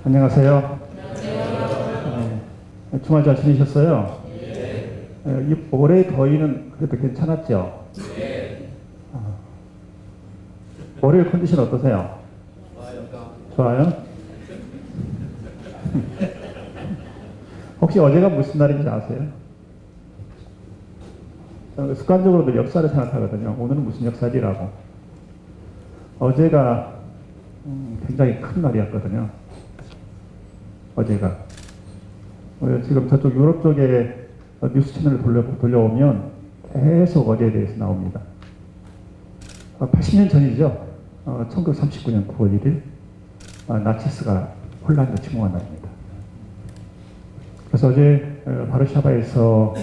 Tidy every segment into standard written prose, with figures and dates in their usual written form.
안녕하세요. 주말 잘 지내셨어요? 이 올해 더위는 그래도 괜찮았죠? 월요일 컨디션 어떠세요? 좋아요? 혹시 어제가 무슨 날인지 아세요? 습관적으로도 역사를 생각하거든요. 오늘은 무슨 역사지라고. 어제가 굉장히 큰 날이었거든요. 어제가. 지금 저쪽 유럽 쪽에 뉴스 채널을 돌려오면 계속 어제에 대해서 나옵니다. 80년 전이죠. 1939년 9월 1일 나치스가 폴란드 침공한 날입니다. 그래서 어제 바르샤바에서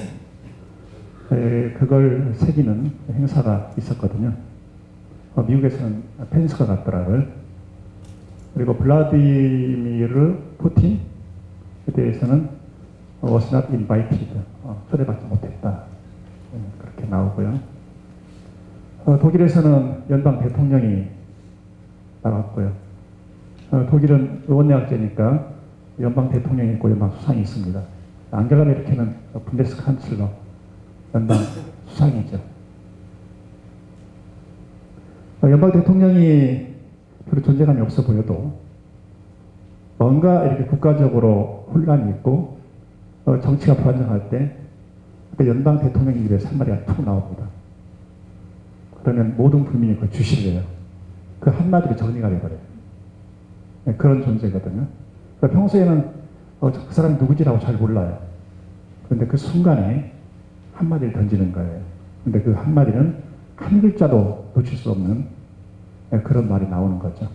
그걸 새기는 행사가 있었거든요. 미국에서는 펜스가 갔더라고요. 그리고 블라디미르 푸틴에 대해서는 was not invited. 초대받지 못했다. 그렇게 나오고요. 독일에서는 연방 대통령이 나왔고요. 독일은 의원내각제니까 연방 대통령이 있고 연방 수상이 있습니다. 앙겔라 메르켈은 분데스칸슬러 연방 수상이죠. 연방 대통령이 별로 존재감이 없어 보여도 뭔가 이렇게 국가적으로 혼란이 있고 정치가 불안정할 때 연방 대통령 입에서 한마디가 툭 나옵니다. 그러면 모든 국민이 그걸 주시를 해요. 그 한마디로 정리가 돼버려요. 그런 존재거든요. 그러니까 평소에는 그 사람이 누구지라고 잘 몰라요. 그런데 그 순간에 한마디를 던지는 거예요. 근데 그 한마디는 한 글자도 놓칠 수 없는 그런 말이 나오는 거죠.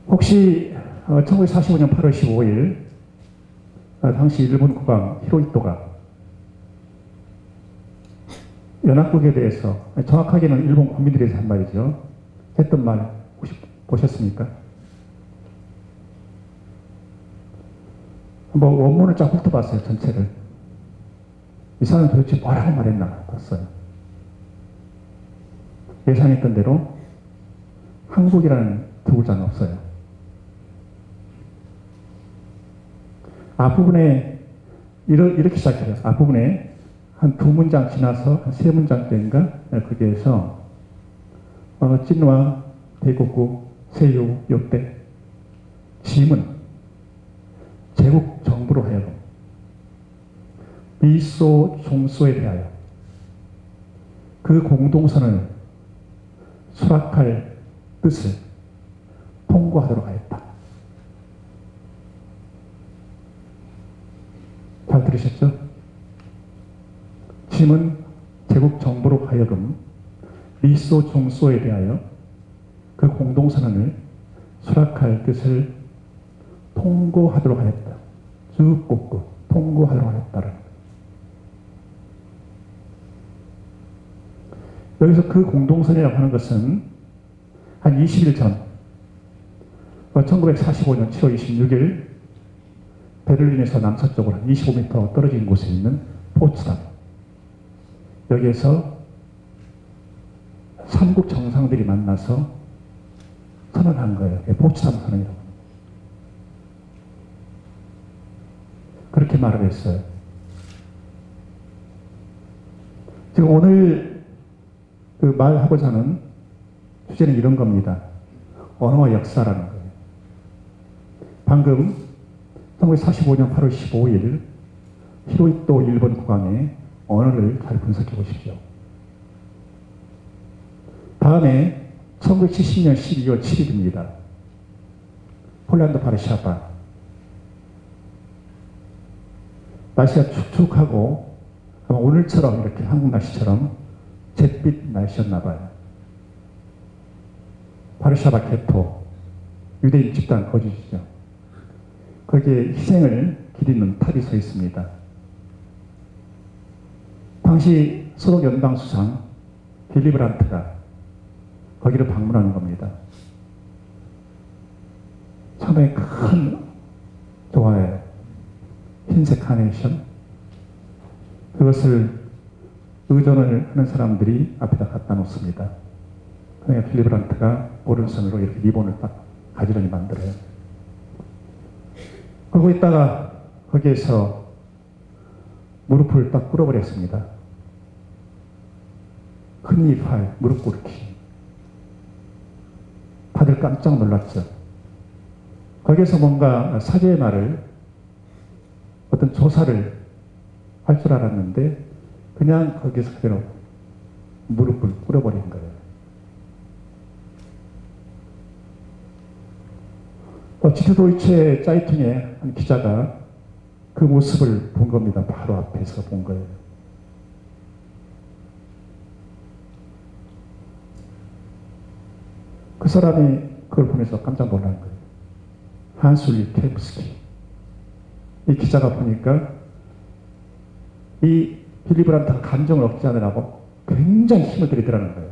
혹시 1945년 8월 15일 당시 일본 국왕 히로히토가 연합국에 대해서, 정확하게는 일본 국민들에 대해서 한 말이죠. 했던 말 혹시 보셨습니까? 한번 원문을 쫙 훑어봤어요. 전체를. 이 사람은 도대체 뭐라고 말했나 봤어요. 예상했던 대로 한국이라는 두 글자는 없어요. 앞부분에 이렇게 시작해요. 앞부분에 한 두 문장 지나서 한 세 문장대인가 거기에서 찐와 대국구 세유 요때 짐은 제국 정부로 하여금 미소 종소에 대하여 그 공동선을 수락할 뜻을 통고하도록 하였다. 잘 들으셨죠? 짐은 제국 정부로 하여금 미소 종소에 대하여 그 공동선언을 수락할 뜻을 통고하도록 하였다. 쭉 꽂고 통고하도록 하였다라는 거예요. 여기서 그 공동선이라고 하는 것은 한 20일 전 1945년 7월 26일 베를린에서 남서쪽으로 한 25m 떨어진 곳에 있는 포츠담, 여기에서 삼국 정상들이 만나서 선언한 거예요. 포츠담 선언이라고. 그렇게 말을 했어요. 지금 오늘 그 말하고자 하는 주제는 이런 겁니다. 언어와 역사라는 거예요. 방금 1945년 8월 15일 히로히토 일본 국왕의 언어를 잘 분석해 보십시오. 다음에 1970년 12월 7일입니다. 폴란드 바르샤바. 날씨가 축축하고 아마 오늘처럼 이렇게 한국 날씨처럼 잿빛 날씨였나 봐요. 바르샤바 게토, 유대인 집단 거주지죠. 거기에 희생을 기리는 탑이 서 있습니다. 당시 소록 연방 수상 빌리 브란트가 거기를 방문하는 겁니다. 상당히 큰 조화예요. 흰색 카네이션. 그것을 의존을 하는 사람들이 앞에다 갖다 놓습니다. 그러니까 빌리 브란트가 오른손으로 이렇게 리본을 딱 가지런히 만들어요. 그러고 있다가 거기에서 무릎을 딱 꿇어버렸습니다. 흔히 팔 무릎 꿇기. 다들 깜짝 놀랐죠. 거기에서 뭔가 사죄의 말을, 어떤 조사를 할 줄 알았는데 그냥 거기서 그대로 무릎을 꿇어버린 거예요. 지트도이체 짜이퉁의 한 기자가 그 모습을 본 겁니다. 바로 앞에서 본 거예요. 그 사람이 그걸 보면서 깜짝 놀란 거예요. 한술리 케임스키. 이 기자가 보니까 이 빌리 브란트가 감정을 억제하느라고 굉장히 힘을 들이더라는 거예요.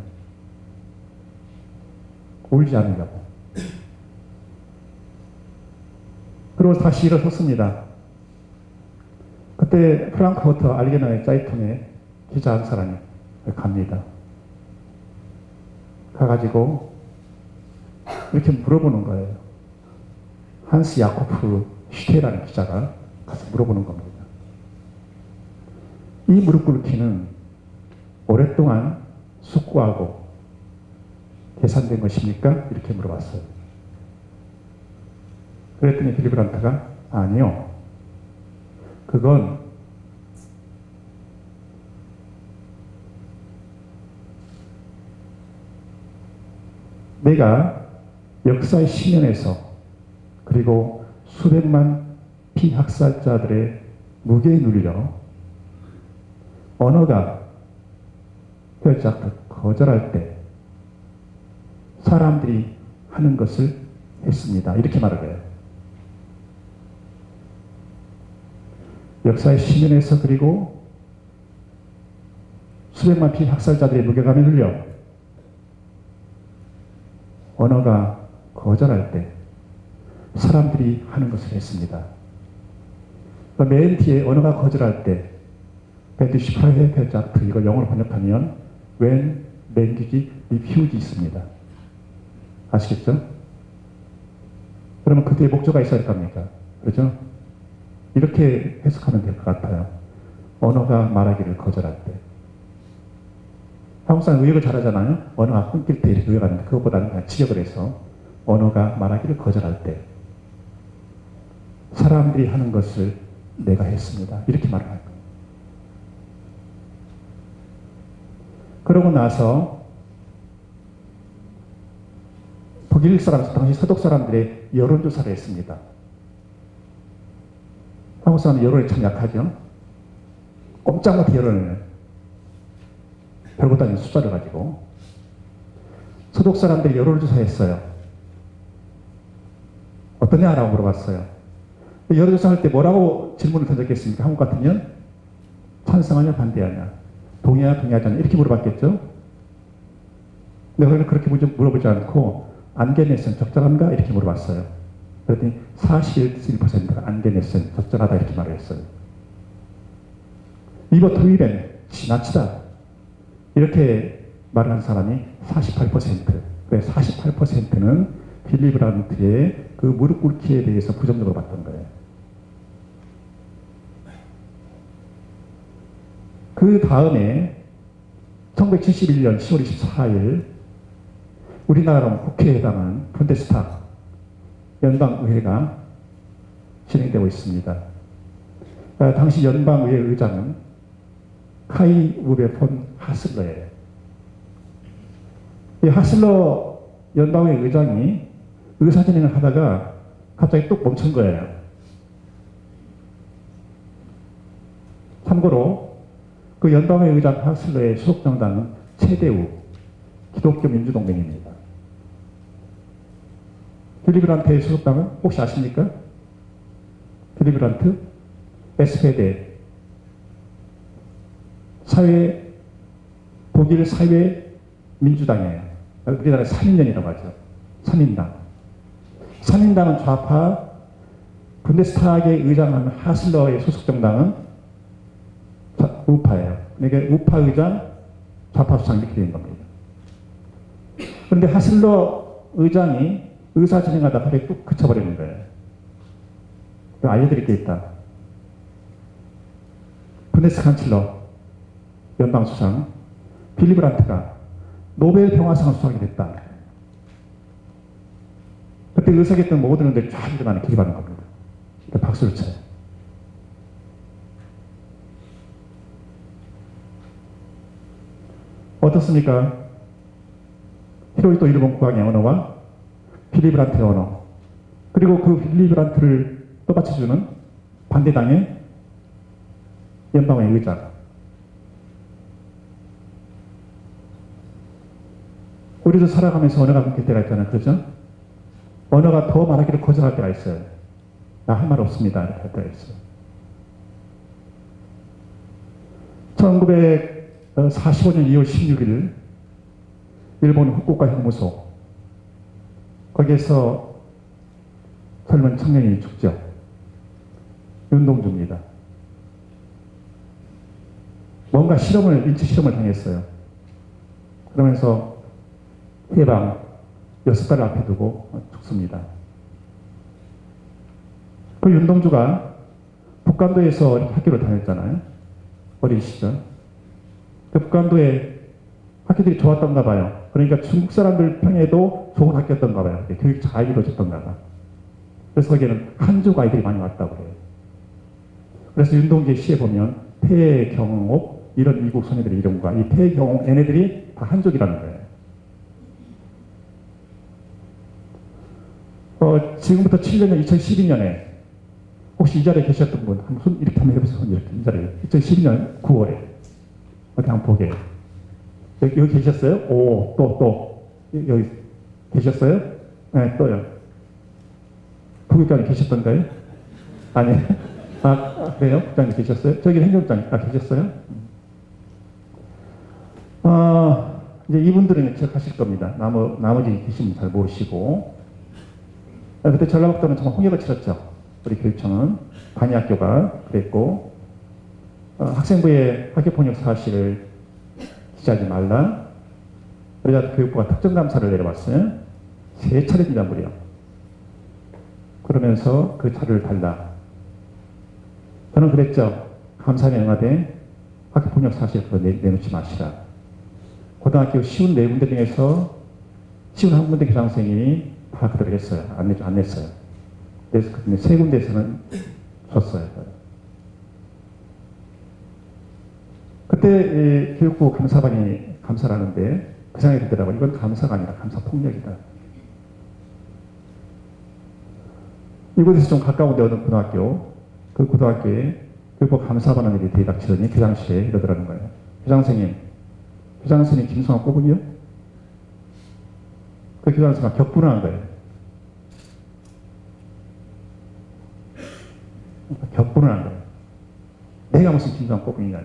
울지 않으려고. 그리고 다시 일어섰습니다. 그때 프랑크푸르트 알게나이 짜이퉁의 기자 한 사람이 갑니다. 가가지고 이렇게 물어보는 거예요. 한스 야코프 슈테라는 기자가 가서 물어보는 겁니다. 이 무릎 꿇기는 오랫동안 숙고하고 계산된 것입니까? 이렇게 물어봤어요. 그랬더니 빌리 브란트가 아니요. 그건 내가 역사의 심연에서 그리고 수백만 피학살자들의 무게에 눌려 언어가 뼈작듯 거절할 때 사람들이 하는 것을 했습니다. 이렇게 말을 해요. 역사의 심연에서 그리고 수백만 피학살자들의 무게감에 눌려 언어가 거절할 때 사람들이 하는 것을 했습니다. 맨 뒤에 언어가 거절할 때 베드시프라의 벨작트, 이걸 영어로 번역하면 When language refuse 있습니다. 아시겠죠? 그러면 그 뒤에 목조가 있어야 할 겁니까? 그렇죠? 이렇게 해석하면 될 것 같아요. 언어가 말하기를 거절할 때. 한국 사람 의역을 잘하잖아요. 언어가 끊길 때 이렇게 의역하는데 그것보다는 그냥 직역을 해서 언어가 말하기를 거절할 때 사람들이 하는 것을 내가 했습니다. 이렇게 말을 할 거예요. 그러고 나서 독일 사람, 당시 서독 사람들의 여론조사를 했습니다. 한국 사람은 여론이 참 약하죠. 꼼짝못해 여론을 해요. 별것도 아닌 숫자를 가지고. 서독 사람들이 여론을 조사했어요. 어떠냐라고 물어봤어요. 여론조사할 때 뭐라고 질문을 던졌겠습니까? 한국 같으면 찬성하냐 반대하냐, 동의하냐 동의하지 않냐 이렇게 물어봤겠죠. 근데 우리는 그렇게 물어보지 않고 안게네슨 적절한가 이렇게 물어봤어요. 그랬더니 41%가 안게네슨 적절하다 이렇게 말을 했어요. 리버 토이렌 지나치다 이렇게 말하는 사람이 48%. 왜 48%는 빌리 브란트의 그 무릎 꿇기에 대해서 부정적으로 봤던 거예요. 그 다음에 1971년 10월 24일 우리나라 국회에 해당한 분데스타그 연방의회가 진행되고 있습니다. 당시 연방의회 의장은 카이 우베 폰 하슬러예요. 이 하슬러 연방의회 의장이 의사진행을 하다가 갑자기 뚝 멈춘 거예요. 참고로 그 연방의회 의장 하슬러의 소속 정당은 체대우 기독교 민주동맹입니다. 빌리 브란트의 소속당은 혹시 아십니까? 빌리 브란트 SPD 독일 사회민주당이에요. 우리나라에 3인연이라고 하죠. 3인당. 3인당은 좌파, 분데스타그의 의장한 하슬러의 소속 정당은 우파예요. 그러니까 우파 의장, 좌파 수장 이렇게 된 겁니다. 그런데 하슬러 의장이 의사 진행하다 갑자기 뚝 그쳐버리는 거예요. 알려드릴 게 있다. 분데스 칸첼러 연방수상 빌리 브란트가 노벨 평화상을 수상하게 됐다. 그때 의사겠던 모든 분들이 쫙 일어나는 기립하는 겁니다. 박수를 쳐요. 어떻습니까? 히로히토 일본 국왕의 언어와 빌리 브란트의 언어, 그리고 그 빌리 브란트를 떠받쳐주는 반대당의 연방의 의장. 우리도 살아가면서 언어가 끊길 때가 있잖아요. 그렇죠? 언어가 더 말하기를 거절할 때가 있어요. 나 할 말 없습니다. 이렇게 할 때가 있어요. 1945년 2월 16일 일본 후쿠오카 형무소, 거기에서 젊은 청년이 죽죠. 윤동주입니다. 뭔가 인체 실험을 당했어요. 그러면서 해방 6달을 앞에 두고 죽습니다. 그 윤동주가 북간도에서 학교를 다녔잖아요. 어린 시절. 북간도에 학교들이 좋았던가 봐요. 그러니까 중국 사람들 평에도 좋은 학교였던가 봐요. 교육이 잘 이루어졌던가 봐. 그래서 거기에는 한족 아이들이 많이 왔다고 해요. 그래서 윤동주의 시에 보면 폐경옥 이런 미국 소녀들의 이름과 이 폐경옥 얘네들이 다 한족이라는 거예요. 지금부터 7년 2012년에 혹시 이 자리에 계셨던 분, 손 이렇게 한번 해보세요. 이렇게 이 자리에. 2012년 9월에. 어디 한번 보게. 여기 계셨어요? 오, 또. 여기 계셨어요? 네, 또요. 부국장님 계셨던가요? 아니. 그래요? 국장님 계셨어요? 저기 행정국장님, 계셨어요? 이제 이분들은 기억하실 겁니다. 나머지 계신 분 잘 모르시고. 그때 전라북도는 정말 홍역을 치렀죠. 우리 교육청은 관이학교가 그랬고, 학생부의 학교폭력 사실을 기재하지 말라. 그러자 교육부가 특정감사를 내려왔어요. 3차례입니다, 무려. 그러면서 그 자료를 달라. 저는 그랬죠. 감사에 응하되 학교폭력 사실을 내놓지 마시라. 고등학교 쉬운 4군데 중에서 쉬운 1군데 교장선생님이 다 그대로 했어요. 안 냈어요. 그래서 그 3군데에서는 줬어요. 그때 교육부 감사반이 감사를 하는데 그 생각이 들더라고요. 이건 감사가 아니라 감사폭력이다. 이곳에서 좀 가까운 데 어느 고등학교, 그 고등학교에 교육부 감사반하는 일이 대닥치더니 교장실에 이러더라는 거예요. 교장선생님 김성환 꼽은요? 그 교장선생님과 격분을 한 거예요. 격분을 한 거예요. 내가 무슨 김성환 꼽은이냐.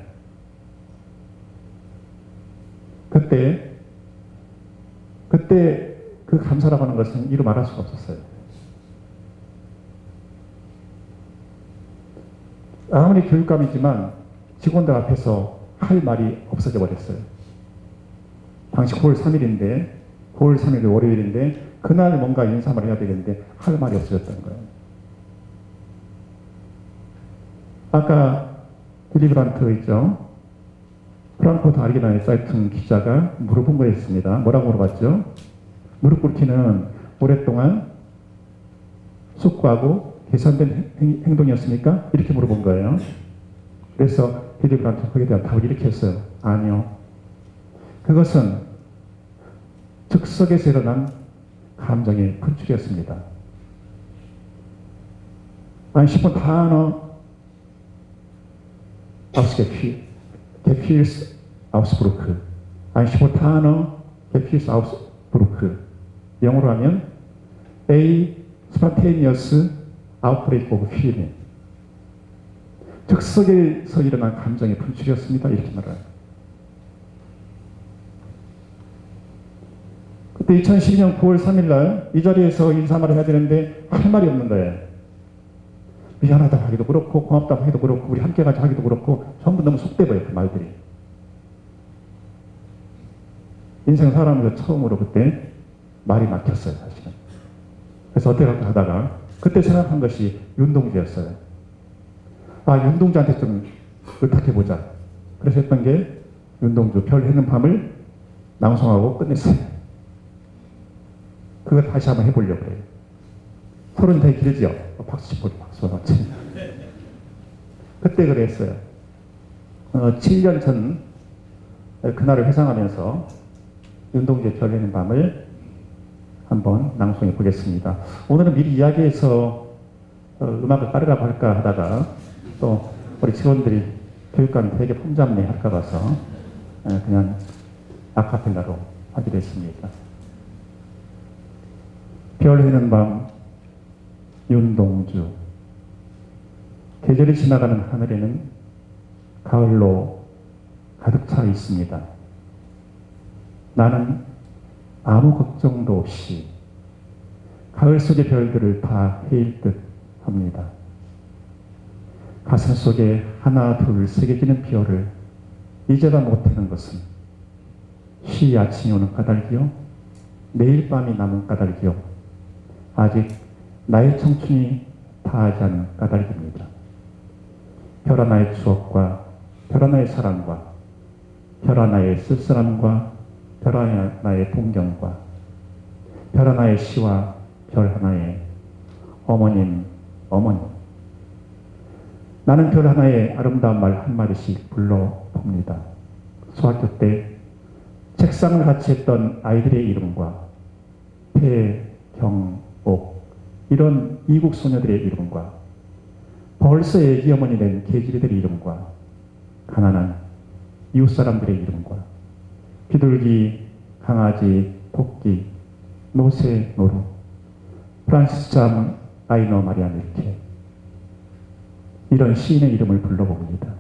그때 그 감사라고 하는 것은 이루 말할 수가 없었어요. 아무리 교육감이지만 직원들 앞에서 할 말이 없어져 버렸어요. 당시 9월 3일인데 9월 3일 월요일인데 그날 뭔가 인사를 해야 되겠는데 할 말이 없어졌다는 거예요. 아까 빌리 브란트 있죠? 프랑크푸르트 알게나의 사이튼 기자가 물어본 거였습니다. 뭐라고 물어봤죠? 무릎 꿇기는 오랫동안 숙고하고 계산된 행동이었습니까? 이렇게 물어본 거예요. 그래서 빌리 브란트 거기에 대한 답을 이렇게 했어요. 아니요. 그것은 즉석에서 일어난 감정의 분출이었습니다. Ein spontaner Gefühlsausbruch. Ein spontaner Gefühlsausbruch. 영어로 하면 A spontaneous outbreak of feeling. 즉석에서 일어난 감정의 분출이었습니다. 이렇게 말해요. 그때 2012년 9월 3일 날 이 자리에서 인사말을 해야 되는데 할 말이 없는 거예요. 미안하다고 하기도 그렇고 고맙다고 하기도 그렇고 우리 함께 가자 하기도 그렇고 전부 너무 속대버려요. 그 말들이. 인생 살아가면서 처음으로 그때 말이 막혔어요. 사실은. 그래서 어떻게 할까 하다가 그때 생각한 것이 윤동주였어요. 아, 윤동주한테 좀 의탁해보자. 그래서 했던 게 윤동주 별 해는 밤을 낭송하고 끝냈어요. 그거 다시 한번 해보려고 해요. 서른 되게 길지요? 박수 치고 박수 맞지? 그때 그랬어요. 7년 전 그날을 회상하면서 윤동주의 별 해는 밤을 한번 낭송해 보겠습니다. 오늘은 미리 이야기해서 음악을 깔으라고 할까 하다가 또 우리 직원들이 교육감이 되게 폼잡네 할까 봐서 그냥 아카펠라로 하기로 했습니다. 별 해는 밤 윤동주. 계절이 지나가는 하늘에는 가을로 가득 차 있습니다. 나는 아무 걱정도 없이 가을 속의 별들을 다 헤일 듯 합니다. 가슴 속에 하나 둘 새겨지는 비어를 이제가 못하는 것은 쉬 아침이 오는 까닭이요, 내일 밤이 남은 까닭이요, 아직 나의 청춘이 다하지 않은 까닭입니다. 별 하나의 추억과 별 하나의 사랑과 별 하나의 쓸쓸함과 별 하나의 동경과 별 하나의 시와 별 하나의 어머님. 나는 별 하나의 아름다운 말 한마디씩 불러봅니다. 소학교 때 책상을 같이 했던 아이들의 이름과 태경옥 이런 이국 소녀들의 이름과 벌써 애기 어머니 된 계집애들의 이름과 가난한 이웃 사람들의 이름과 비둘기, 강아지, 토끼, 노새, 노루, 프란시스 참, 아이너 마리아 밀케 이런 시인의 이름을 불러봅니다.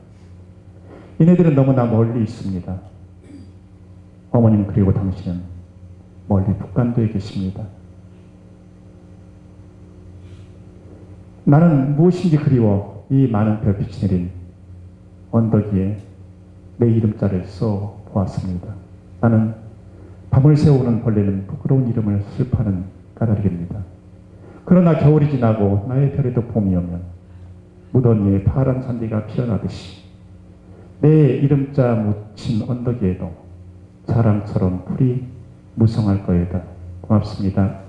이네들은 너무나 멀리 있습니다. 어머님 그리고 당신은 멀리 북간도에 계십니다. 나는 무엇인지 그리워 이 많은 별빛이 내린 언덕 위에 내 이름자를 써 보았습니다. 나는 밤을 새우는 벌레는 부끄러운 이름을 슬퍼하는 까닭입니다. 그러나 겨울이 지나고 나의 별에도 봄이 오면 무더운 위에 파란 잔디가 피어나듯이 내 이름자 묻힌 언덕 위에도 자랑처럼 풀이 무성할 거이다. 고맙습니다.